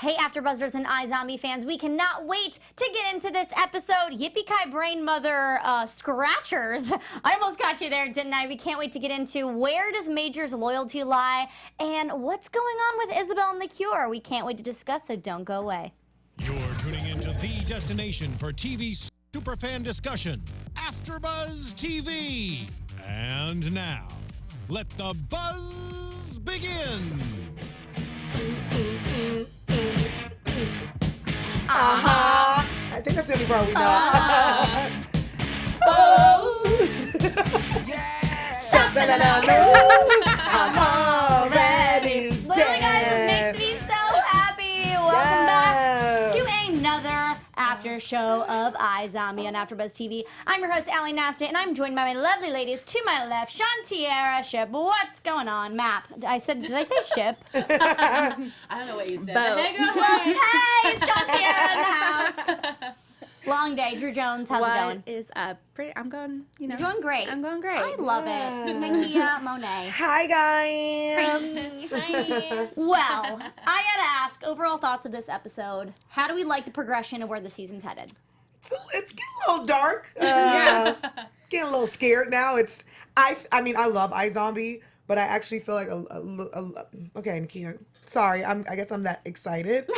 Hey, AfterBuzzers and iZombie fans, we cannot wait to get into this episode. Yippee-ki brain mother scratchers. I almost got you there, didn't I? We can't wait to get into where does Major's loyalty lie and what's going on with Isabel and the Cure. We can't wait to discuss, so don't go away. You're tuning into the destination for TV superfan discussion, AfterBuzz TV. And now, let the buzz begin. I think that's the only part we know. I'm already dead. Literally, guys, this makes me so happy. Welcome back to another after show of iZombie on AfterBuzz TV. I'm your host, Ally Nasta, and I'm joined by my lovely ladies to my left, Shawnteairra Ship. What's going on, Mapp? Did I say ship? I don't know what you said. Hey, girl, hey. Hey, it's Shawnteairra in the house. Long day. Drew Jones, how's it going? What is up? I'm going, You're doing great. I'm going great. I love it. Nakia Monet. Hi, guys. Hi. Well, I gotta ask, overall thoughts of this episode. How do we like the progression of where the season's headed? So it's getting a little dark. Getting a little scared now. I mean, I love iZombie, but I actually feel like okay, Nakia. Sorry, I guess I'm that excited.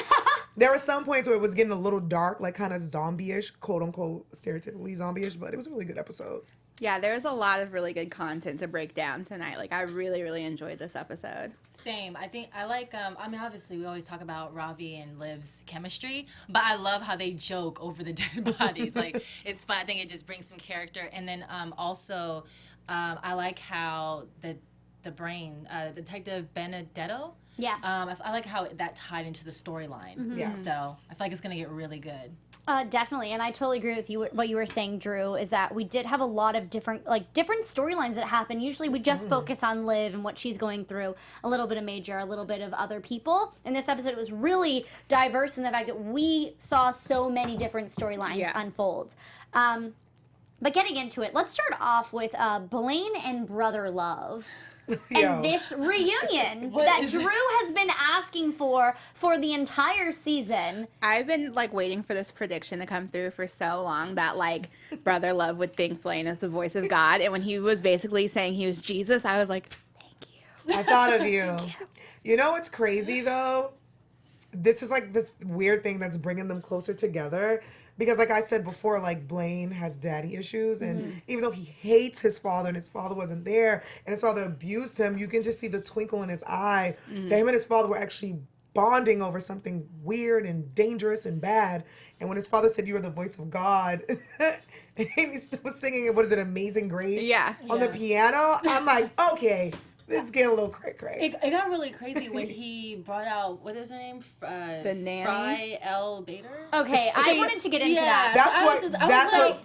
There were some points where it was getting a little dark, like kind of zombie-ish, quote-unquote, stereotypically zombie-ish, but it was a really good episode. Yeah, there was a lot of really good content to break down tonight. Like, I really, really enjoyed this episode. Same. I think I like, I mean, obviously, we always talk about Ravi and Liv's chemistry, but I love how they joke over the dead bodies. Like, it's fun. I think it just brings some character. And then also, I like how the brain, Detective Benedetto, Yeah. I like how that tied into the storyline. Mm-hmm. Yeah. So I feel like it's going to get really good. Definitely, and I totally agree with you. What you were saying, Drew, is that we did have a lot of different storylines that happen. Usually, we just focus on Liv and what she's going through. A little bit of Major, a little bit of other people. In this episode, it was really diverse in the fact that we saw so many different storylines unfold. But getting into it, let's start off with Blaine and Brother Love. And this reunion that Drew has been asking for the entire season. I've been, waiting for this prediction to come through for so long that, Brother Love would think Blaine is the voice of God. And when he was basically saying he was Jesus, I was like, thank you. I thought of you. You know what's crazy, though? This is, the weird thing that's bringing them closer together. Because like I said before, Blaine has daddy issues, and even though he hates his father and his father wasn't there and his father abused him, you can just see the twinkle in his eye that him and his father were actually bonding over something weird and dangerous and bad. And when his father said, "You are the voice of God," and he was singing, what is it, Amazing Grace? On the piano. I'm like, okay. It's getting a little cray-cray. It got really crazy when he brought out, what is her name? The nanny? Fry L. Bader? Okay, I wanted to get into that.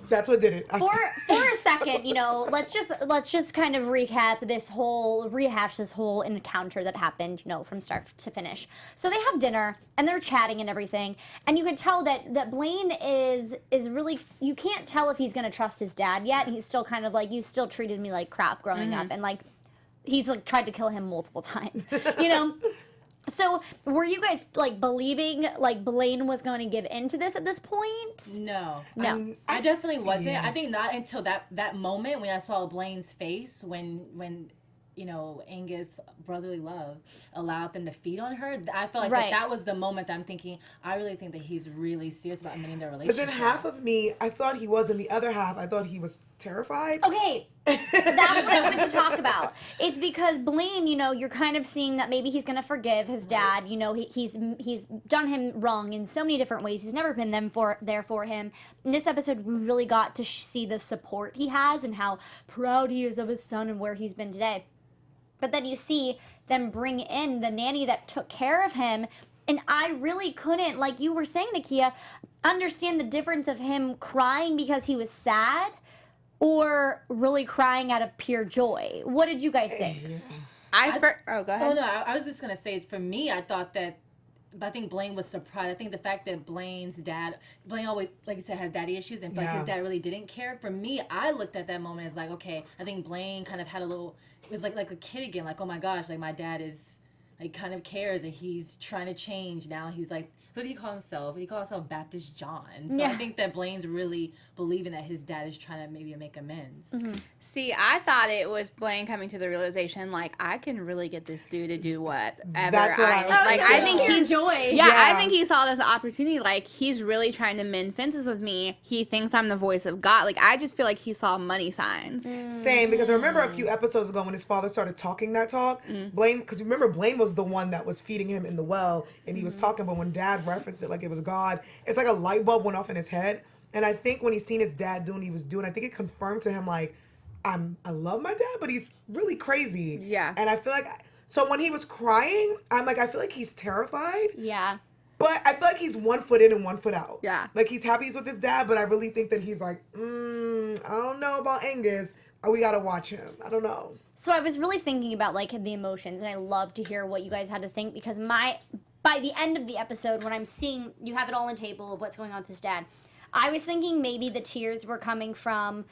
That's what did it. For a second, let's just kind of rehash this whole encounter that happened, from start to finish. So they have dinner and they're chatting and everything, and you can tell that Blaine is really, you can't tell if he's gonna trust his dad yet. He's still kind of you still treated me like crap growing up, and he's tried to kill him multiple times, So were you guys believing Blaine was going to give into this at this point? No. I definitely wasn't. Yeah. I think not until that moment when I saw Blaine's face when Angus' brotherly love allowed them to feed on her. I felt like that was the moment that I'm thinking, I really think that he's really serious about ending their relationship. But then half of me, I thought he was, and the other half, I thought he was terrified. Okay, that's what I wanted to talk about. It's because Blaine, you're kind of seeing that maybe he's going to forgive his dad. He's done him wrong in so many different ways. He's never been there for him. In this episode, we really got to see the support he has and how proud he is of his son and where he's been today. But then you see them bring in the nanny that took care of him, and I really couldn't, like you were saying, Nakia, understand the difference of him crying because he was sad or really crying out of pure joy. What did you guys think? Go ahead. Oh, no, I was just going to say, for me, I thought that, but I think Blaine was surprised. I think the fact that Blaine always, like you said, has daddy issues, and his dad really didn't care. For me, I looked at that moment as okay, I think Blaine kind of had a little, it was like a kid again, oh my gosh, my dad is like kind of cares and he's trying to change. Now he's like, what do he call himself? He calls himself Baptist John. So I think that Blaine's really believing that his dad is trying to maybe make amends. See, I thought it was Blaine coming to the realization, like, I can really get this dude to do whatever That's what I was like. I think pure he's joy. Yeah, I Yeah. think he saw this opportunity. Like, he's really trying to mend fences with me. He thinks I'm the voice of God. Like, I just feel like he saw money signs. Same, because I remember a few episodes ago when his father started talking that talk, Blaine, because remember Blaine was the one that was feeding him in the well, and he was talking, but when Dad referenced it like it was God, it's like a light bulb went off in his head. And I think when he seen his dad doing what he was doing, I think it confirmed to him like, I love my dad, but he's really crazy. Yeah. And I feel like, so when he was crying, I'm like, I feel like he's terrified. Yeah. But I feel like he's 1 foot in and 1 foot out. Yeah. Like he's happy he's with his dad, but I really think that he's like, I don't know about Angus. We gotta watch him. I don't know. So I was really thinking about like the emotions, and I love to hear what you guys had to think because by the end of the episode, when I'm seeing you have it all on the table of what's going on with his dad, I was thinking maybe the tears were coming from,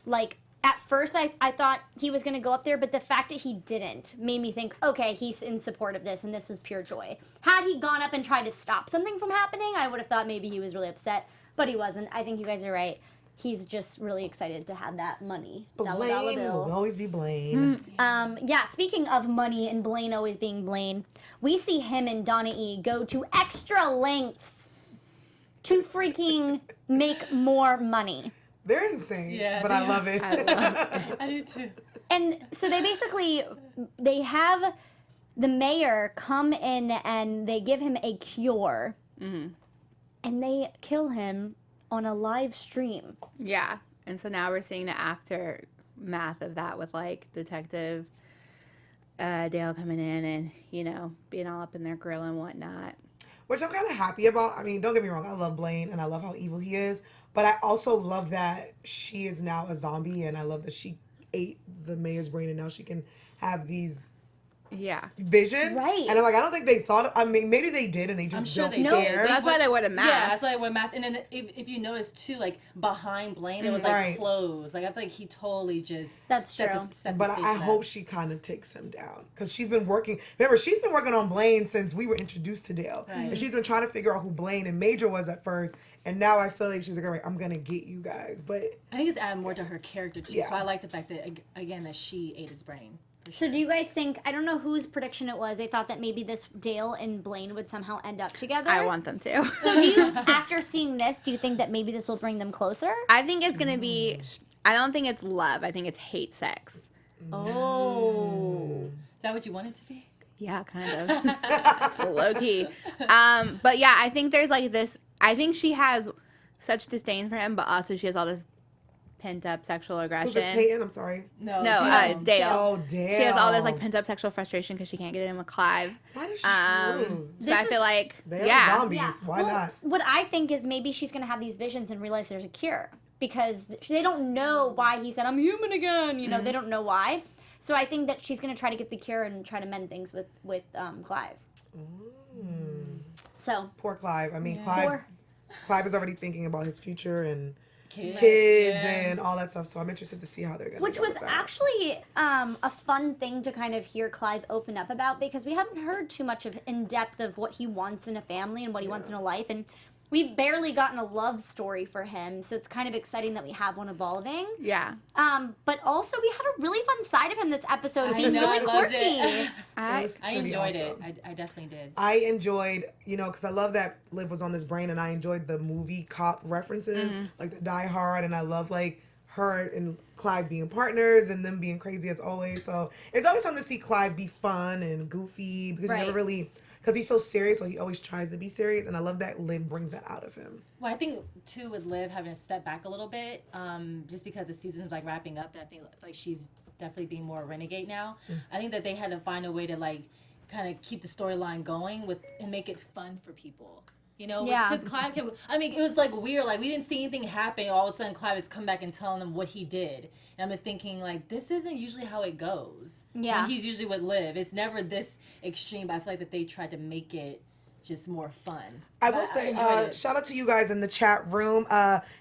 like at first I thought he was gonna go up there, but the fact that he didn't made me think, okay, he's in support of this, and this was pure joy. Had he gone up and tried to stop something from happening, I would have thought maybe he was really upset, but he wasn't. I think you guys are right. He's just really excited to have that money. Dollar Blaine bill. will always be Blaine. Yeah, speaking of money and Blaine always being Blaine, we see him and Donna E go to extra lengths to freaking make more money. They're insane. Yeah, but I love it. I do too. And so they have the mayor come in and they give him a cure. And they kill him on a live stream. Yeah. And so now we're seeing the aftermath of that with, like, Detective Dale coming in and, you know, being all up in their grill and whatnot. Which I'm kind of happy about. I mean, don't get me wrong. I love Blaine and I love how evil he is. But I also love that she is now a zombie, and I love that she ate the mayor's brain and now she can have these visions. Right. And I'm like, I don't think they thought, I mean, maybe they did and they just I'm sure don't they care. did. That's why they wore the mask. Yeah, that's why they wore masks. And then if you notice too, like behind Blaine, it was like Right. closed. Like I feel like he totally just That's set true. the But stage I for that. hope she kind of takes him down, because she's been working. Remember, she's been working on Blaine since we were introduced to Dale, Right. and she's been trying to figure out who Blaine and Major was at first. And now I feel like she's like, all right, I'm gonna get you guys. But I think it's added more to her character too. Yeah. So I like the fact that again that she ate his brain. For So sure. do you guys think, I don't know whose prediction it was, they thought that maybe this Dale and Blaine would somehow end up together? I want them to. So do you, after seeing this, do you think that maybe this will bring them closer? I think it's going to be, I don't think it's love. I think it's hate sex. Oh. Is that what you want it to be? Yeah, kind of. Low key. But yeah, I think there's like this, I think she has such disdain for him, but also she has all this pent up sexual who's aggression. this Peyton? I'm sorry. No, Dale. Oh, Dale. She has all this like pent up sexual frustration because she can't get it in with Clive. That is true. So This I is- feel like, They're yeah. zombies. Yeah. Why Well, not? What I think is maybe she's going to have these visions and realize there's a cure because they don't know why he said, I'm human again. You know, they don't know why. So I think that she's going to try to get the cure and try to mend things with Clive. So, Poor Clive. I mean, Poor- Clive is already thinking about his future and Kids, yeah. and all that stuff. So I'm interested to see how they're going to which go was with that. actually a fun thing to kind of hear Clive open up about because we haven't heard too much of in depth of what he wants in a family and what he wants in a life, and we've barely gotten a love story for him. So it's kind of exciting that we have one evolving. Yeah. But also we had a really fun side of him this episode, I being know, really I loved quirky. it. I, was I pretty enjoyed awesome. it. I definitely did. I enjoyed, you know, because I love that Liv was on this brain, and I enjoyed the movie cop references, like the Die Hard, and I love like her and Clive being partners and them being crazy as always. So it's always fun to see Clive be fun and goofy because he never Right. really, because he's so serious, so he always tries to be serious, and I love that Liv brings that out of him. Well, I think too with Liv having to step back a little bit, just because the season's like wrapping up, and I think like she's definitely being more renegade now. I think that they had to find a way to like kind of keep the storyline going with and make it fun for people. You know, Yeah. because Clive can. I mean, it was like weird. Like we didn't see anything happen. All of a sudden, Clive has come back and telling them what he did. And I'm just thinking, like, this isn't usually how it goes. Yeah. When he's usually with Liv. It's never this extreme. But I feel like that they tried to make it just more fun. I But will say, enjoyed it. shout out to you guys in the chat room.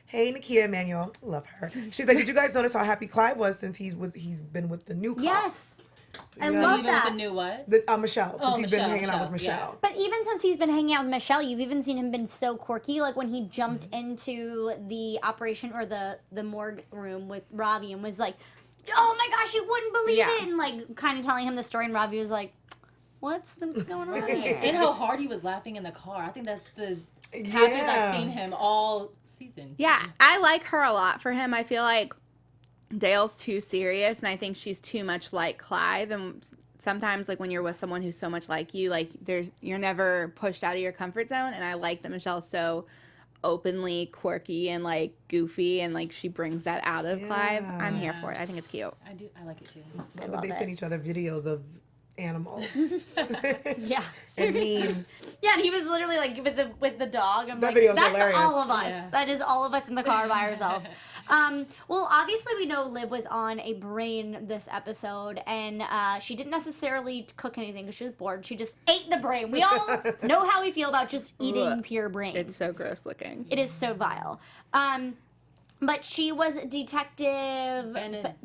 Hey, Nakia Emmanuel, love her. She's like, did you guys notice how happy Clive was since he's been with the new cop? Yes. I Yeah. love Even that. with the new what? Michelle, since he's been hanging out with Michelle. But even since he's been hanging out with Michelle, you've even seen him been so quirky. Like when he jumped into the operation or the morgue room with Ravi and was like, "Oh my gosh, you wouldn't believe it!" And like kind of telling him the story, and Ravi was like, "What's going on here?" And how hard he was laughing in the car. I think that's the happiest I've seen him all season. Yeah, I like her a lot for him. I feel like Dale's too serious, and I think she's too much like Clive. And sometimes, like when you're with someone who's so much like you're never pushed out of your comfort zone. And I like that Michelle's so openly quirky and like goofy, and like she brings that out of Clive. I'm here for it. I think it's cute. I like it too. I But love they it. send each other videos of animals Yeah, and seriously. memes. Yeah, and he was literally like with the dog. I'm That like, video's that's hilarious. all of us. Yeah. That is all of us in the car by ourselves. Well, obviously we know Liv was on a brain this episode, and she didn't necessarily cook anything because she was bored. She just ate the brain. We all know how we feel about just eating Ugh. pure brain. It's so gross looking. It is so vile. But she was Detective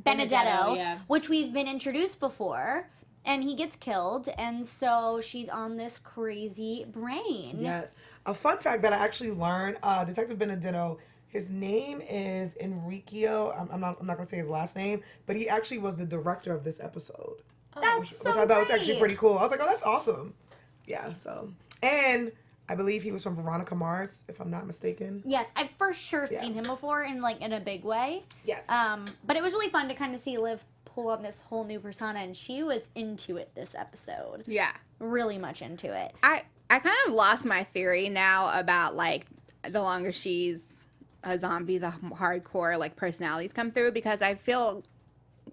Benedetto, yeah. which we've been introduced before. And he gets killed, and so she's on this crazy brain. Yes. A fun fact that I actually learned, Detective Benedetto, his name is Enriqueo. I'm not gonna say his last name, but he actually was the director of this episode. That's so Which I thought was actually great. pretty cool. I was like, oh, that's awesome. Yeah, so. And I believe he was from Veronica Mars, if I'm not mistaken. Yes, I've for sure Yeah. seen him before in a big way. Yes. But it was really fun to kind of see Liv pull on this whole new persona, and she was into it this episode. Yeah. Really much into it. I kind of lost my theory now about like the longer she's a zombie, the hardcore like personalities come through, because I feel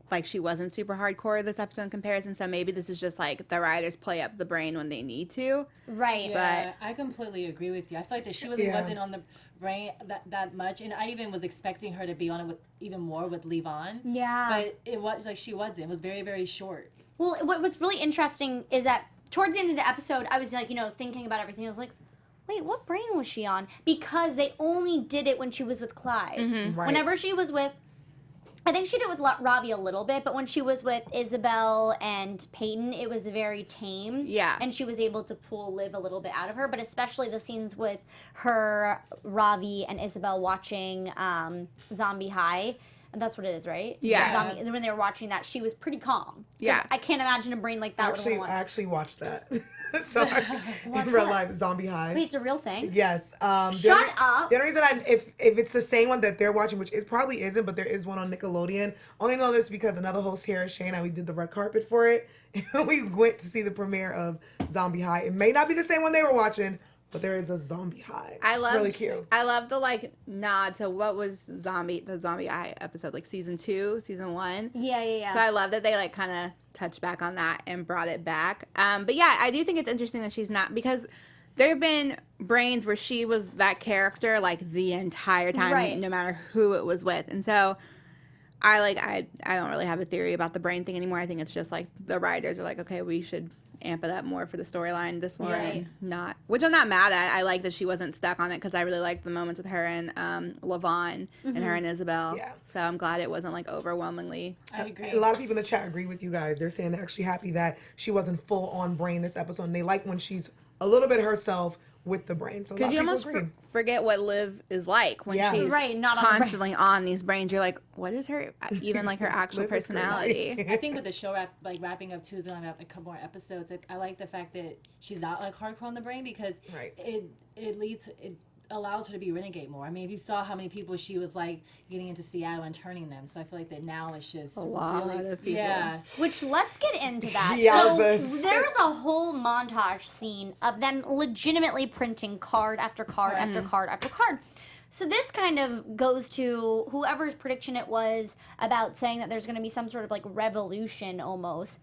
like she wasn't super hardcore this episode in comparison. So maybe this is just like the writers play up the brain when they need to. Right. Yeah, I completely agree with you. I feel like that she really Yeah. wasn't on the brain that much, and I even was expecting her to be on it with even more with Levon. Yeah. But it was like she wasn't. It was very, very short. Well, what's really interesting is that towards the end of the episode, I was like, thinking about everything. I was like, wait, what brain was she on? Because they only did it when she was with Clive. Right. Whenever she was with, I think she did it with Ravi a little bit, but when she was with Isabel and Peyton, it was very tame. Yeah. And she was able to pull Liv a little bit out of her, but especially the scenes with her, Ravi, and Isabel watching Zombie High. And that's what it is, right? Yeah. Zombie, when they were watching that, she was pretty calm. 'Cause Yeah. I can't imagine a brain like that would I want. actually watched that. So in real what? life, Zombie High. Wait, it's a real thing? Yes. Shut up. The only reason if it's the same one that they're watching, which it probably isn't, but there is one on Nickelodeon. Only know this because another host here, Shane, and we did the red carpet for it. And we went to see the premiere of Zombie High. It may not be the same one they were watching, but there is a Zombie High. I love really cute. I love the like nod to what was the Zombie Eye episode, like season 2, season 1. Yeah. So I love that they like kind of touched back on that and brought it back. But yeah, I do think it's interesting that she's not, because there have been brains where she was that character like the entire time, Right. no matter who it was with. And so I don't really have a theory about the brain thing anymore. I think it's just like the writers are like, okay, we should amp it up more for the storyline this one, Right. and which I'm not mad at. I like that she wasn't stuck on it, because I really liked the moments with her and Levon and her and Isabel. Yeah. So I'm glad it wasn't like overwhelmingly. I agree. A lot of people in the chat agree with you guys. They're saying they're actually happy that she wasn't full on brain this episode, and they like when she's a little bit herself with the brain. So a lot Because of you people almost agree. forget what Liv is like when Yeah. she's Right, not on the brain. constantly on these brains. You're like, what is her, even like her actual Liv is crazy. personality? I think with the show wrapping up too, so I have a couple more episodes. I like the fact that she's not like hardcore on the brain, because Right. it allows her to be renegade more. I mean, if you saw how many people she was like getting into Seattle and turning them, so I feel like that now it's just A lot really, of people. Yeah, Which, let's get into that. Yowzers. So there's a whole montage scene of them legitimately printing card after card after card after card. So this kind of goes to whoever's prediction it was about saying that there's going to be some sort of like revolution almost.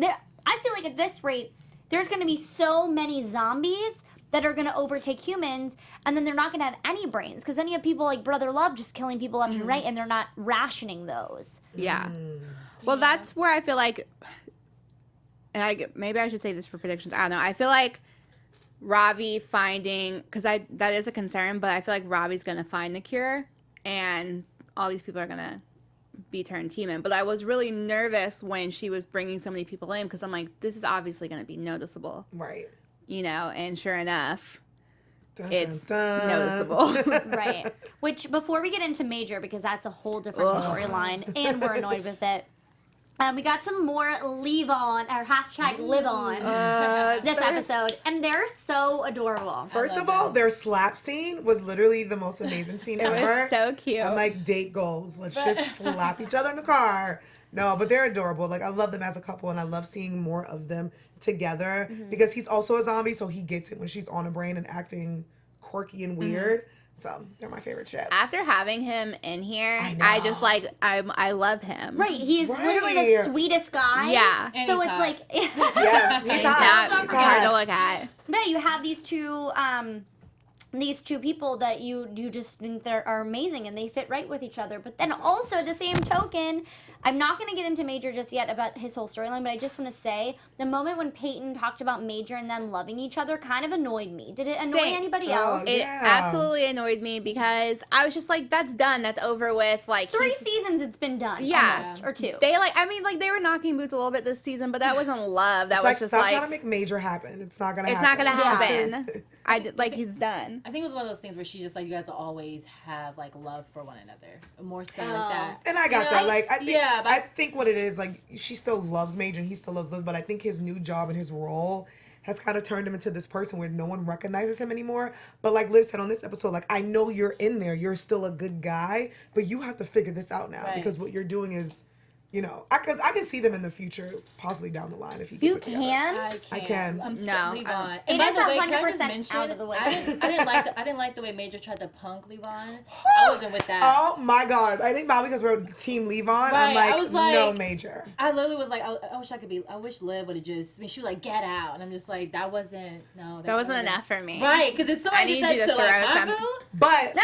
I feel like at this rate, there's going to be so many zombies that are going to overtake humans, and then they're not going to have any brains, because then you have people like Brother Love just killing people left and right, and they're not rationing those. Yeah. Well, that's where I feel like, and maybe I should say this for predictions. I don't know. I feel like Ravi finding, because that is a concern, but I feel like Ravi's going to find the cure, and all these people are going to be turned human. But I was really nervous when she was bringing so many people in because I'm like, this is obviously going to be noticeable. Right. You know, and sure enough, Dun, it's dun, dun. noticeable. Right. Which, before we get into Major, because that's a whole different storyline, and we're annoyed with it, we got some more leave on, or hashtag live on this episode, and they're so adorable. First of all, their slap scene was literally the most amazing scene It ever. was so cute. I'm like, date goals. Let's just slap each other in the car. No, but they're adorable. Like, I love them as a couple, and I love seeing more of them together because he's also a zombie, so he gets it when she's on a brain and acting quirky and weird. So they're my favorite ship. After having him in here, I know. I just like I love him. Right, he's literally Right. the sweetest guy. Yeah. And So he's it's hot. like, Yeah, he's He's hot. not He's hard to hot. look at. but you have these two people that you just think that are amazing and they fit right with each other. But then also the same token, I'm not going to get into Major just yet about his whole storyline, but I just want to say the moment when Peyton talked about Major and them loving each other kind of annoyed me. Did it annoy Same. anybody Oh, else? It Yeah. absolutely annoyed me because I was just like, that's done. That's over with. Like 3 he's- seasons it's been done. Yeah. Almost, or 2. They they were knocking boots a little bit this season, but that wasn't love. That It's was like, just stop like trying to make Major happen. It's not gonna it's happen. not gonna Yeah. happen. I did, like he's done. I think it was one of those things where she just like, you guys will always have like love for one another, more so Oh. like that. And I got You that. know? Like, I think, Yeah, but I think what it is, like, she still loves Major and he still loves Liv, but I think his new job and his role has kind of turned him into this person where no one recognizes him anymore. But like Liv said on this episode, like, I know you're in there. You're still a good guy, but you have to figure this out now Right. because what you're doing is, you know, I can see them in the future, possibly down the line if he You gets it together. can? I can't. can. I'm so No, Levon. It And by is the way, can I 100% just mention, out of the way. I didn't like the way Major tried to punk Levon. I wasn't with that. Oh my God. I think probably because we're Team Levon, I'm Right, like, I was like- no Major. I literally was like, I wish Liv would have just, I mean, she was like, get out. And I'm just like, that wasn't enough for me. Right, because if I somebody need did you that to to like throw my some- boo, But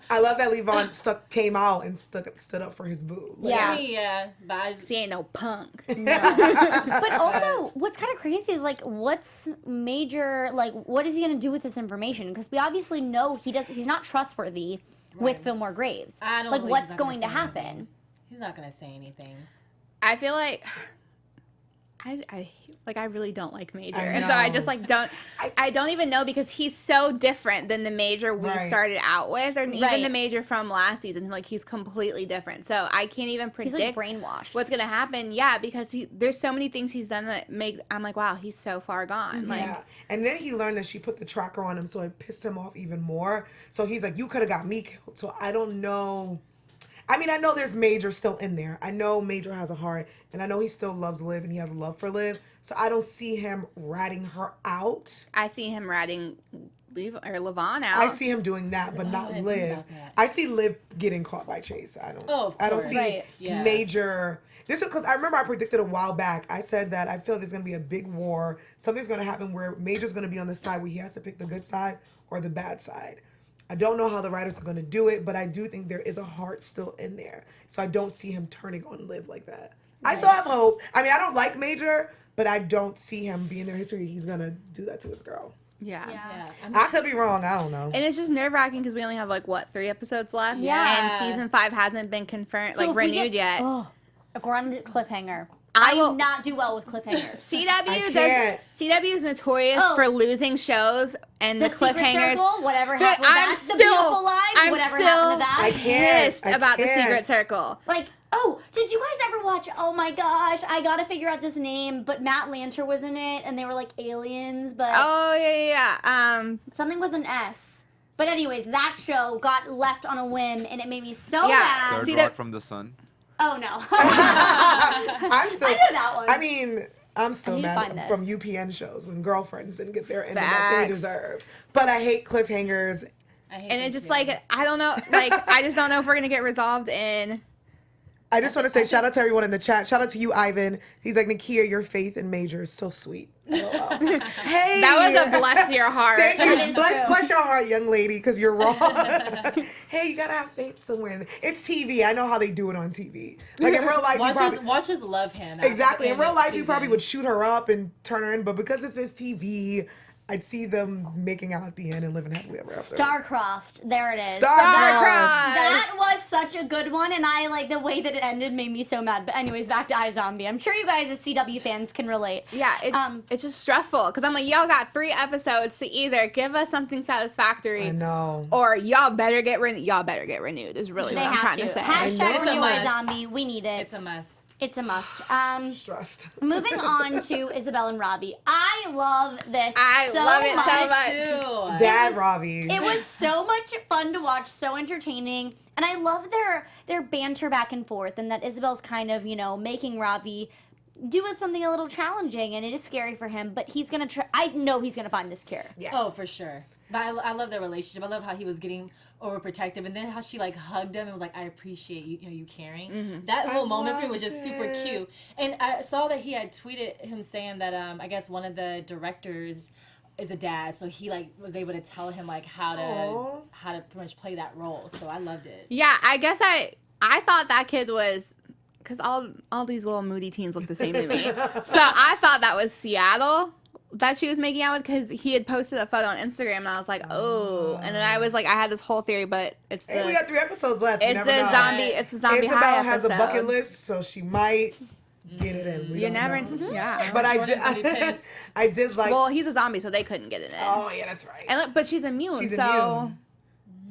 I love that Levon came out and stood up for his boo. Like, Yeah. yeah, but I He ain't no punk. But also, what's kind of crazy is like, what's Major like? What is he gonna do with this information? Because we obviously know he's not trustworthy with Right. Fillmore-Graves. I don't like, believe what's he's not gonna going to say happen? anything. He's not gonna say anything. I feel like I really don't like Major, I and so I know. just like don't. I don't even know because he's so different than the Major we Right. started out with, or even Right. the Major from last season. Like he's completely different. So I can't even He's predict like brainwashed. what's gonna happen. Yeah, because there's so many things he's done that make I'm like, wow, he's so far gone. Like Yeah. And then he learned that she put the tracker on him, so it pissed him off even more. So he's like, you could have got me killed. So I don't know. I mean, I know there's Major still in there. I know Major has a heart, and I know he still loves Liv, and he has love for Liv. So I don't see him ratting her out. I see him ratting Levon out. I see him doing that, but I not didn't think Liv. about that. I see Liv getting caught by Chase. I don't. Oh, of I don't course. see Right. Yeah. Major. This is because I remember I predicted a while back. I said that I feel there's gonna be a big war. Something's gonna happen where Major's gonna be on the side where he has to pick the good side or the bad side. I don't know how the writers are gonna do it, but I do think there is a heart still in there. So I don't see him turning on Liv like that. I still have hope. I mean, I don't like Major, but I don't see him being their history. He's gonna do that to his girl. yeah. Yeah, I could be wrong. I don't know. And it's just nerve wracking because we only have like 3 episodes left. Yeah. And season 5 hasn't been confirmed, So if we renewed get- yet. Oh, if we're on a cliffhanger, I I will- do not do well with cliffhangers. CW can't. CW is notorious Oh. for losing shows and the, Secret cliffhangers. Circle, whatever But happened to that. The Beautiful Lies, I'm whatever still happened to that. I can't. pissed I about the can't. Secret Circle. Like, oh, did you guys ever watch? Oh my gosh, I gotta figure out this name. But Matt Lanter was in it, and they were like aliens, but Oh yeah. something with an S. But anyways, that show got left on a whim, and it made me so Yeah. mad. Third See Rock that- from the Sun. Oh no, I'm so. I know that one. I mean, I'm so I need to find mad this. from UPN shows when girlfriends didn't get their ending that they Facts. deserve. But I hate cliffhangers. I hate And them it just too. like I don't know, like I just don't know if we're gonna get resolved in. I just want to say shout out to everyone in the chat. Shout out to you, Ivan. He's like, Nakia, your faith in Major is so sweet. LOL. Hey, That was a bless your heart. Thank That you. is true. Bless your heart, young lady, because you're wrong. Hey, you gotta have faith somewhere. It's TV. I know how they do it on TV. Like in real life, watch us love him. exactly. In real life, you season. probably would shoot her up and turn her in, but because this is TV, I'd see them making out at the end and living happily ever after. Star-crossed. There it is. Star-crossed. That was such a good one, and I like the way that it ended made me so mad. But anyways, back to iZombie. I'm sure you guys as CW fans can relate. Yeah, it's just stressful because I'm like, y'all got 3 episodes to either give us something satisfactory, I know. or y'all better get renewed. Is really They what I'm have trying to. to say. Hashtag It's a renew must. iZombie. We need it. It's a must. It's a must. Stressed. Moving on to Isabel and Robbie. I love this I so love it much. so much. Too. Dad Ravi. It was so much fun to watch, so entertaining, and I love their banter back and forth, and that Isabel's kind of, making Robbie do something a little challenging, and it is scary for him, but he's gonna try. I know he's gonna find this cure. Yeah. Oh, for sure. But I love their relationship. I love how he was getting overprotective, and then how she like hugged him and was like, "I appreciate you, you caring." Mm-hmm. That whole moment for me loved was just super it. cute. And I saw that he had tweeted him saying that I guess one of the directors is a dad, so he like was able to tell him like how to pretty much play that role. So I loved it. Yeah, I guess I thought that kid was, because all these little moody teens look the same to me. So I thought that was Seattle that she was making out with, because he had posted a photo on Instagram, and I was like, oh. And then I was like, I had this whole theory, but it's Hey, we got 3 episodes left. You it's never the know. zombie. It's the zombie Isabel high has a episode. bucket list, so she might get it in. We You don't never, know. yeah. But I Jordan's gonna be did. pissed. I did like. Well, he's a zombie, so they couldn't get it in. Oh yeah, that's right. And look, but she's immune, She's so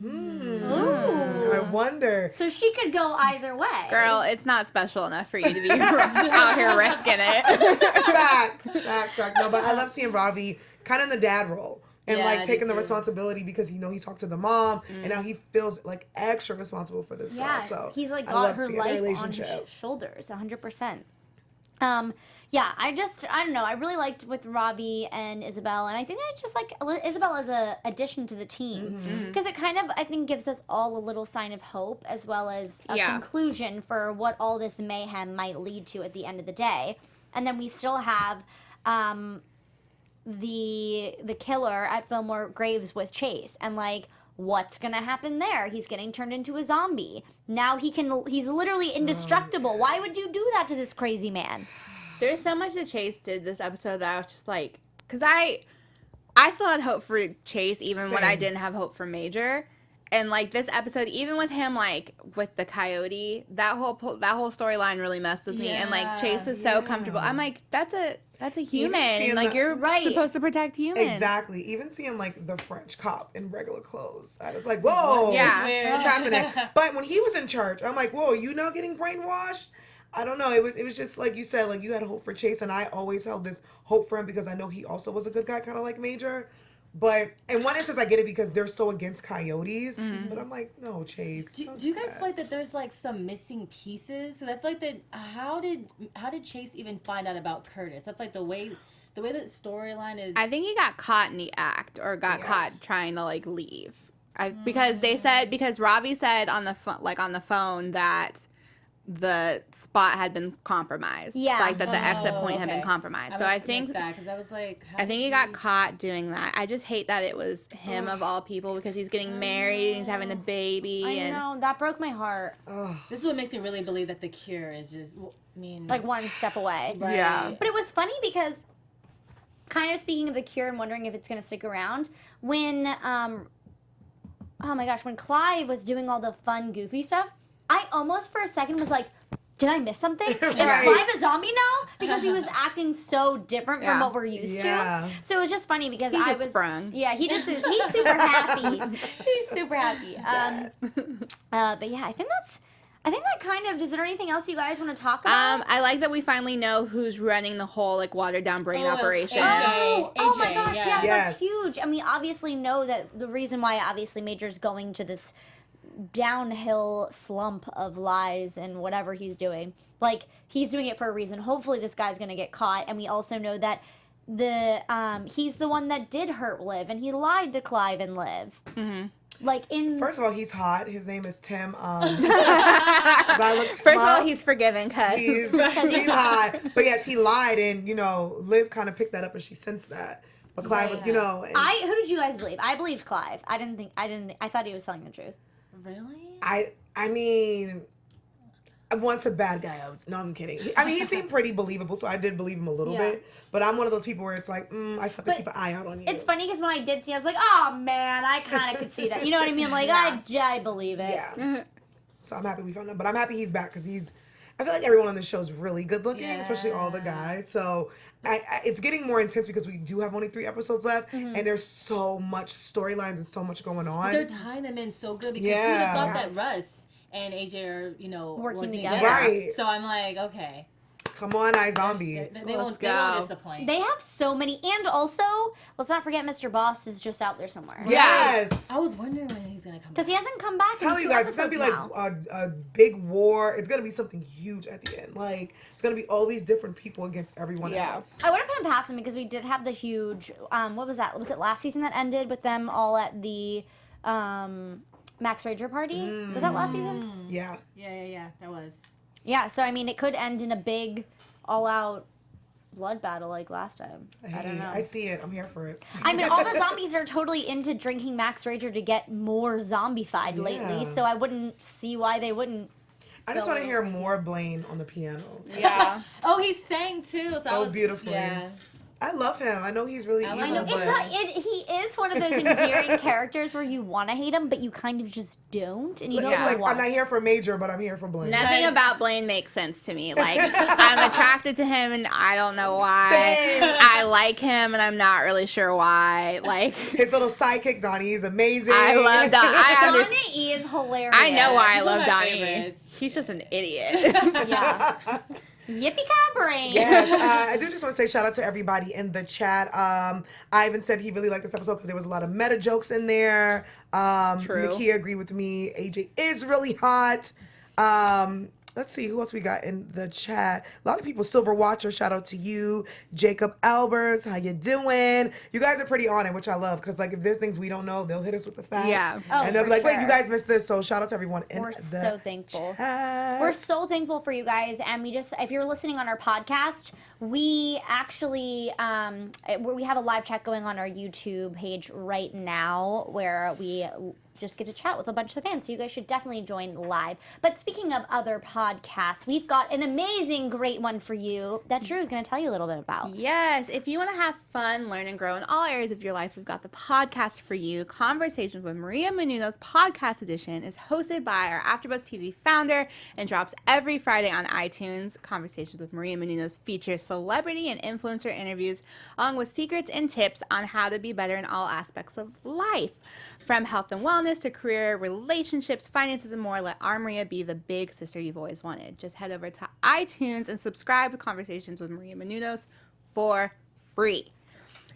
Ooh. I wonder. So she could go either way. girl, it's not special enough for you to be out here risking it. Facts. No, but I love seeing Ravi kind of in the dad role. And Yeah, I like do taking the too. responsibility because he talked to the mom and now he feels like extra responsible for this Yeah, girl. So he's like I got love her seeing their life on his relationship. shoulders, 100%. Yeah, I don't know. I really liked with Robbie and Isabel, and I think I just like Isabel as a addition to the team because it kind of, I think, gives us all a little sign of hope as well as a conclusion for what all this mayhem might lead to at the end of the day. And then we still have the killer at Fillmore-Graves with Chase, and like, what's gonna happen there? He's getting turned into a zombie. Now he's literally indestructible. Why would you do that to this crazy man? There's so much that Chase did this episode that I was just like, because I still had hope for Chase even when I Same. didn't have hope for Major. And like this episode, even with him, like with the coyote, that whole storyline really messed with me. And like Chase is so comfortable. I'm like, that's a human. seeing Like the- you're Right. supposed to protect humans. Exactly. Even seeing like the French cop in regular clothes, I was like, whoa, Yeah. Weird. what's happening? But when he was in charge, I'm like, whoa, you not getting brainwashed? I don't know. It was just like you said, like you had hope for Chase, and I always held this hope for him because I know he also was a good guy, kind of like Major. But in one instance, I get it because they're so against coyotes. But I'm like, no, Chase. Do don't you do guys that. feel like that there's like some missing pieces? Because I feel like that how did Chase even find out about Curtis? I feel like the way that storyline is. I think he got caught in the act or got caught trying to like leave. Because Robbie said on the phone that the spot had been compromised. Yeah. Like that the exit point had been okay. compromised. So I think that because I was like, I think he got caught doing that. I just hate that it was him of all people because he's getting married and he's having a baby. I and know, that broke my heart. This is what makes me really believe that the cure is just. Like one step away. Right. Yeah. But it was funny because, kind of speaking of the cure and wondering if it's going to stick around, when, oh my gosh, when Clive was doing all the fun, goofy stuff, I almost for a second was like, did I miss something? Is Right. Clive a zombie now? Because he was acting so different from Yeah. what we're used Yeah. to. So it was just funny because He I just was sprung. Yeah, he's super happy. He's super happy. But yeah, I think that kind of. Is there anything else you guys want to talk about? I like that we finally know who's running the whole like watered down brain Oh, it was operation. AJ. Oh my AJ, gosh, yeah. yes, Yes. that's huge. And we obviously know that the reason why obviously Major's going to this downhill slump of lies and whatever he's doing, like he's doing it for a reason. Hopefully this guy's gonna get caught. And we also know that he's the one that did hurt Liv, and he lied to Clive and Liv. Mm-hmm. Like in First of all, he's hot. His name is Tim. 'Cause I looked him First of all, up. he's forgiven because He's hot. But yes, he lied, and Liv kind of picked that up, and she sensed that. But Clive was, and who did you guys believe? I believed Clive. I thought he was telling the truth. Really? I mean, once a bad guy. No, I'm kidding. He seemed pretty believable, so I did believe him a little bit. But I'm one of those people where it's like, I just have to keep an eye out on you. It's funny because when I did see it, I was like, oh man, I kind of could see that. You know what I mean? Like, I believe it. Yeah. So I'm happy we found him. But I'm happy he's back because I feel like everyone on the show is really good looking, especially all the guys. So it's getting more intense because we do have only 3 episodes left, and there's so much storylines and so much going on. They're tying them in so good because who would have thought that Russ and AJ are, working together. Right. So I'm like, okay. Come on, iZombie. They won't disappoint. They have so many, and also let's not forget Mr. Boss is just out there somewhere. Yes. I was wondering when he's gonna come back. Because he hasn't come back. Tell you guys, it's gonna be like a big war. It's gonna be something huge at the end. Like it's gonna be all these different people against everyone else. I would have put him past him because we did have the huge. What was that? Was it last season that ended with them all at the Max Ranger party? Was that last season? Yeah. Yeah. That was. Yeah. So I mean, it could end in a big, all-out blood battle like last time. I don't know. I see it. I'm here for it. I mean, all the zombies are totally into drinking Max Ranger to get more zombified lately, so I wouldn't see why they wouldn't. I just want to hear more Blaine on the piano. Yeah. Oh, he sang too. So beautifully. Yeah. I love him. I know he's really evil. I know he is one of those endearing characters where you want to hate him, but you kind of just don't, and you don't know like, why. I'm not here for Major, but I'm here for Blaine. Nothing about Blaine makes sense to me. Like, I'm attracted to him, and I don't know why. Same. I like him, and I'm not really sure why. Like, his little sidekick, Donnie, is amazing. I love Donnie. Donnie is hilarious. I know why I He's one love of my Donnie. favorites. He's just an idiot. Yeah. Yippee-ki-brain. Yes, I do just want to say shout out to everybody in the chat. Ivan said he really liked this episode because there was a lot of meta jokes in there. True. Nakia agreed with me. AJ is really hot. Let's see, who else we got in the chat? A lot of people. Silver Watcher, shout out to you. Jacob Albers, how you doing? You guys are pretty on it, which I love, because like if there's things we don't know, they'll hit us with the facts. Yeah. And they'll be for like, wait, sure. you guys missed this. So shout out to everyone in We're the so thankful. chat. We're so thankful for you guys, and if you're listening on our podcast, we actually we have a live chat going on our YouTube page right now where we just get to chat with a bunch of fans, so you guys should definitely join live. But speaking of other podcasts, we've got an amazing, great one for you that Drew is going to tell you a little bit about. Yes, if you want to have fun, learn, and grow in all areas of your life, we've got the podcast for you. Conversations with Maria Menounos Podcast Edition is hosted by our AfterBuzz TV founder and drops every Friday on iTunes. Conversations with Maria Menounos features celebrity and influencer interviews, along with secrets and tips on how to be better in all aspects of life. From health and wellness to career, relationships, finances, and more, let our Maria be the big sister you've always wanted. Just head over to iTunes and subscribe to Conversations with Maria Menounos for free.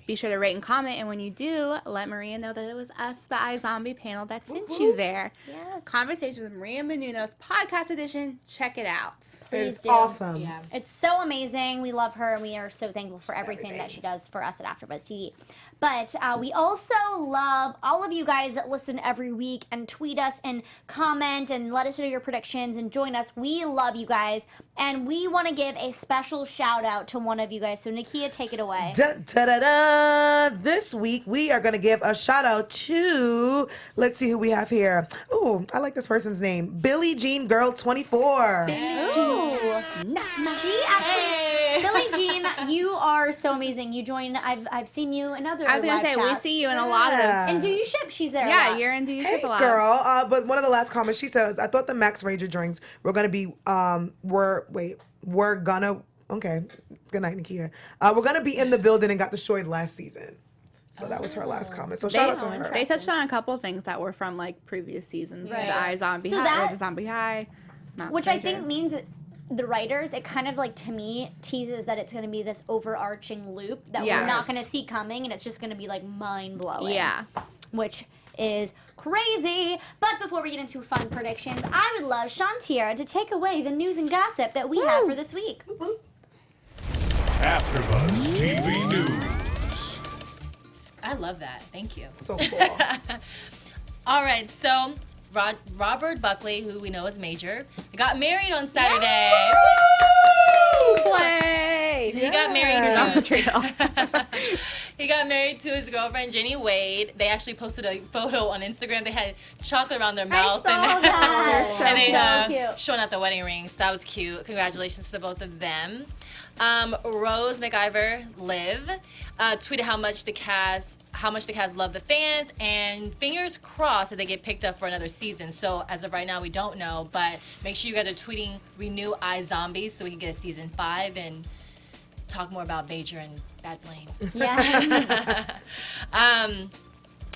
Be sure to rate and comment, and when you do, let Maria know that it was us, the iZombie panel, that sent you there. Yes. Conversations with Maria Menounos Podcast Edition. Check it out. It's do. awesome. Yeah. It's so amazing. We love her, and we are so thankful for everything that she does for us at AfterBuzz TV. But we also love all of you guys that listen every week and tweet us and comment and let us know your predictions and join us. We love you guys, and we want to give a special shout out to one of you guys. So Nakia, take it away. Da-da-da-da. This week we are going to give a shout out to, let's see who we have here. Ooh, I like this person's name. Billie Jean Girl 24. Ooh. She actually, Billie Jean, you are so amazing. You join. I've seen you in other. I was going to say, we see you in a lot of... And Do You Ship? She's there. a Yeah, lot. you're in Do You Hey, Ship a lot. girl. But one of the last comments, she says, I thought the Max Ranger drinks were going to be, we're gonna, okay, good night, Nakia. We're going to be in the building and got destroyed last season. So that was her last comment. So shout out to her. They touched on a couple things that were from like previous seasons. Right. The iZombie So High, that- or the Zombie High. Which I think means that the writers, it kind of like, to me, teases that it's going to be this overarching loop that we're not Yes. going to see coming, and it's just going to be like mind-blowing. Yeah. Which is crazy. But before we get into fun predictions, I would love Shawnteairra to take away the news and gossip that we have for this week. AfterBuzz TV News. I love that. Thank you. So cool. All right, so Robert Buckley, who we know as Major, got married on Saturday. Play! Yay! He got married Not to betrayal. he got married to his girlfriend Jenny Wade. They actually posted a photo on Instagram. They had chocolate around their mouth saw that. and they So cute. showing out the wedding rings. That was cute. Congratulations to both of them. Rose McIver, Liv, tweeted how much the cast love the fans, and fingers crossed that they get picked up for another season. So as of right now, we don't know, but make sure you guys are tweeting renew iZombie so we can get a season 5 and talk more about Major and Bad Blaine. Yeah.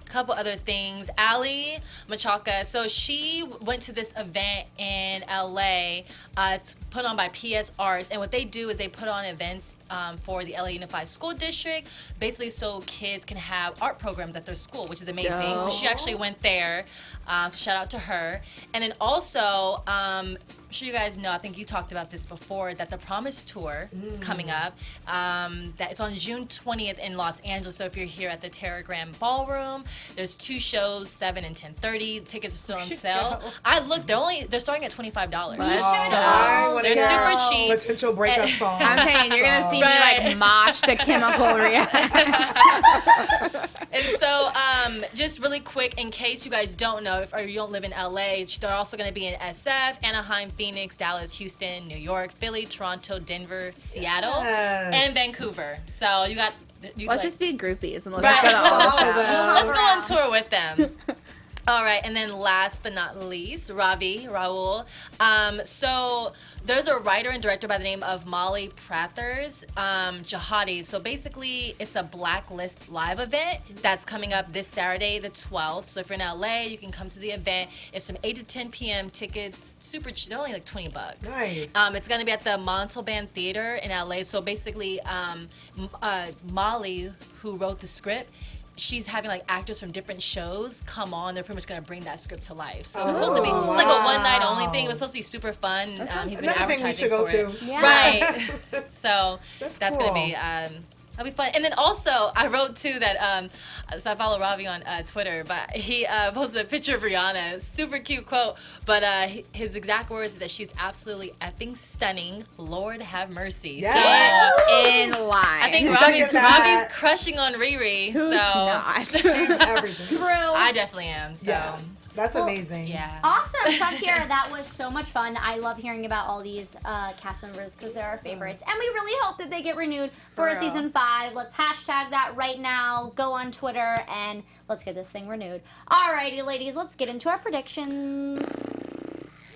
Couple other things. Ally Nasta, so she went to this event in LA. It's put on by PS Arts, and what they do is they put on events for the LA Unified School District, basically so kids can have art programs at their school, which is amazing. So she actually went there. So shout out to her. And then also, I'm sure you guys know, I think you talked about this before, that the Promise Tour is coming up. That it's on June 20th in Los Angeles. So if you're here at the Terragram Ballroom, there's 2 shows, 7 and 10:30. Tickets are still on sale. I looked, they're starting at $25. I wanna They're hear super cheap. Potential breakup song. I'm saying you're gonna see me Right. like mosh to Chemical Reaction. And so, just really quick, in case you guys don't know, or you don't live in LA, they're also going to be in SF, Anaheim, Phoenix, Dallas, Houston, New York, Philly, Toronto, Denver, Seattle, and Vancouver. So you got. Let's just be groupies and let's Right. go to all the shows. Let's go on tour with them. All right, and then last but not least, Raul. So there's a writer and director by the name of Molly Prather's Jihadi. So basically, it's a Blacklist live event that's coming up this Saturday, the 12th. So if you're in LA, you can come to the event. It's from 8 to 10 p.m. Tickets, super cheap. They're only like $20. Nice. It's going to be at the Montalban Theater in LA. So basically, Molly, who wrote the script, she's having like actors from different shows come on. They're pretty much gonna bring that script to life. So it's supposed to be, it's like a one night only thing. It was supposed to be super fun. He's been Another thing we advertising should go for to. it. Yeah. Right. So that's cool. gonna be that'll be fun. And then also, I wrote too that, so I follow Ravi on Twitter, but he posted a picture of Rihanna, super cute quote, but his exact words is that she's absolutely effing stunning. Lord have mercy. Yes. So In line. I think Second that. Ravi's crushing on Riri. Who's so not? Everything. True. I definitely am. So Yeah. That's amazing. yeah. Awesome, Shawnteairra. That was so much fun. I love hearing about all these cast members because they're our favorites. And we really hope that they get renewed for a real. season 5. Let's hashtag that right now. Go on Twitter and let's get this thing renewed. Alrighty, ladies, let's get into our predictions.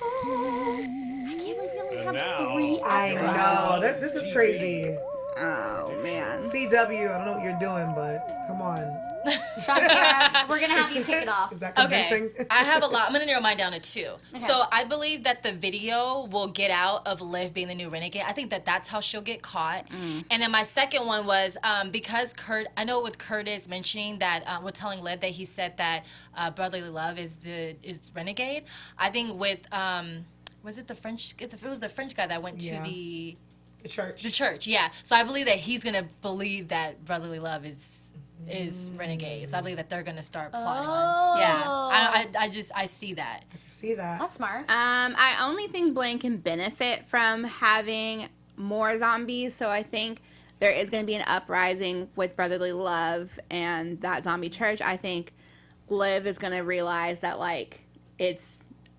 I can't believe we only have now- 3 I episodes. know. This is crazy. Oh man. CW, I don't know what you're doing, but come on. Shawnteairra, we're going to have you kick it off. Is that Okay, convincing? I have a lot. I'm gonna narrow mine down to 2. So I believe that the video will get out of Liv being the new renegade. I think that that's how she'll get caught. And then my second one was because I know with Curtis mentioning that with telling Liv that he said that brotherly love is renegade. I think with was it the French? It was the French guy that went to Yeah. the The church. yeah. So I believe that he's gonna believe that brotherly love is renegade. So I believe that they're gonna start plotting on. Yeah. I see that. See that? That's smart. I only think Blaine can benefit from having more zombies, so I think there is going to be an uprising with brotherly love and that zombie church. I think Liv is going to realize that like it's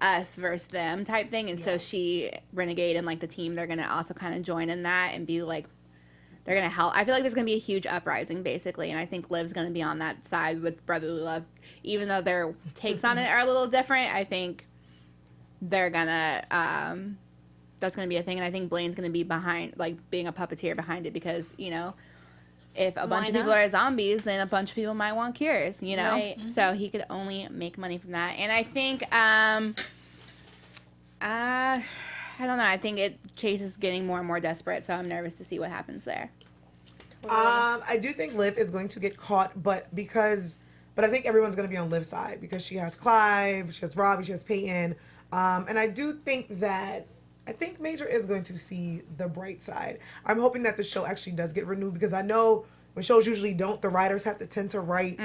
us versus them type thing, and so she, Renegade, and like the team, they're going to also kind of join in that and be like, they're going to help. I feel like there's going to be a huge uprising, basically, and I think Liv's going to be on that side with brotherly love. Even though their takes on it are a little different, I think they're going to, that's going to be a thing, and I think Blaine's going to be behind, like, being a puppeteer behind it, because, you know, if a bunch of people are zombies, then a bunch of people might want cures, you know? Right. So he could only make money from that. And I think, I don't know. I think Chase is getting more and more desperate, so I'm nervous to see what happens there. I do think Liv is going to get caught, but I think everyone's going to be on Liv's side because she has Clive, she has Robbie, she has Peyton, and I do think Major is going to see the bright side. I'm hoping that the show actually does get renewed, because I know when shows usually don't, the writers have to tend to write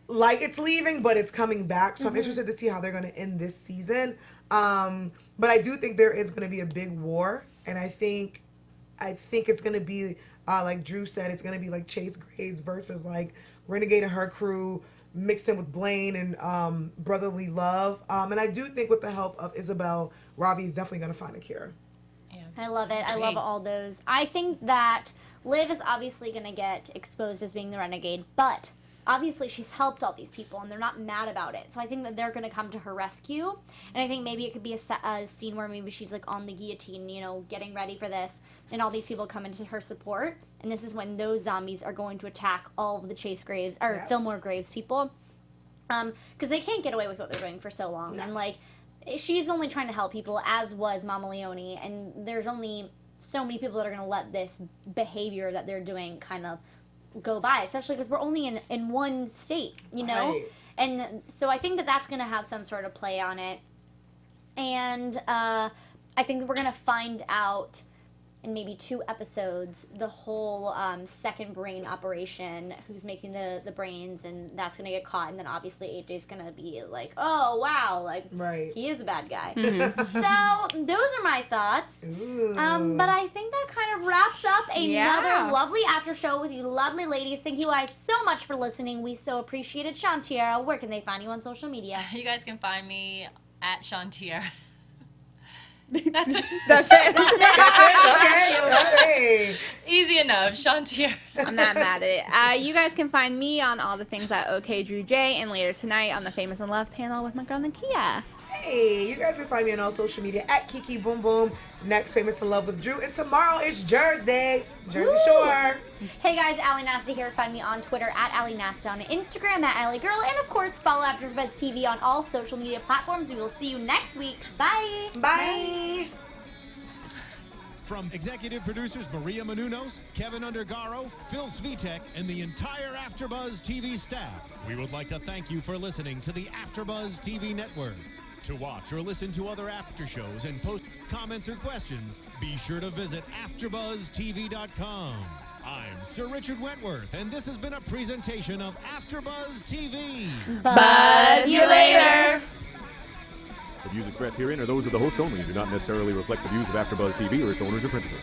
like it's leaving, but it's coming back. So I'm interested to see how they're going to end this season. But I do think there is going to be a big war, and I think I think it's gonna be like Drew said, it's gonna be like Chase Graves versus like Renegade and her crew mixed in with Blaine and brotherly love. And I do think with the help of Isabel, Ravi is definitely gonna find a cure. I love it. I love all those. I think that Liv is obviously going to get exposed as being the renegade, but obviously she's helped all these people and they're not mad about it. So I think that they're going to come to her rescue. And I think maybe it could be a scene where maybe she's like on the guillotine, you know, getting ready for this, and all these people come into her support. And this is when those zombies are going to attack all of the Chase Graves, or Fillmore-Graves people. Because they can't get away with what they're doing for so long. No. And like, she's only trying to help people, as was Mama Leone, and there's only so many people that are going to let this behavior that they're doing kind of go by, especially because we're only in one state, you know? Right. And so I think that that's going to have some sort of play on it. And I think that we're going to find out in maybe 2 episodes the whole second brain operation, who's making the brains, and that's going to get caught. And then obviously AJ's going to be like, oh, wow, like, he is a bad guy. So those are my thoughts. But I think that kind of wraps up another lovely after show with you lovely ladies. Thank you guys so much for listening. We so appreciate it. Shawnteairra, where can they find you on social media? You guys can find me at Shawnteairra. That's it. Okay. Easy enough. Shawnteairra. I'm not mad at it. You guys can find me on all the things at OK Drew J, and later tonight on the Famous in Love panel with my girl Nakia. Hey, you guys can find me on all social media at Kiki Boom Boom. Next, Famous in Love with Drew. And tomorrow is Jersey Shore. Hey guys, Ally Nasta here. Find me on Twitter at Ally Nasta, on Instagram at Ally Girl, and of course follow AfterBuzz TV on all social media platforms. We will see you next week. Bye. Bye. From executive producers Maria Menounos, Keven Undergaro, Phil Svitek, and the entire AfterBuzz TV staff, we would like to thank you for listening to the AfterBuzz TV network. To watch or listen to other after shows and post comments or questions, be sure to visit AfterBuzzTV.com. I'm Sir Richard Wentworth, and this has been a presentation of AfterBuzz TV. Buzz you later. The views expressed herein are those of the hosts only and do not necessarily reflect the views of AfterBuzz TV or its owners or principals.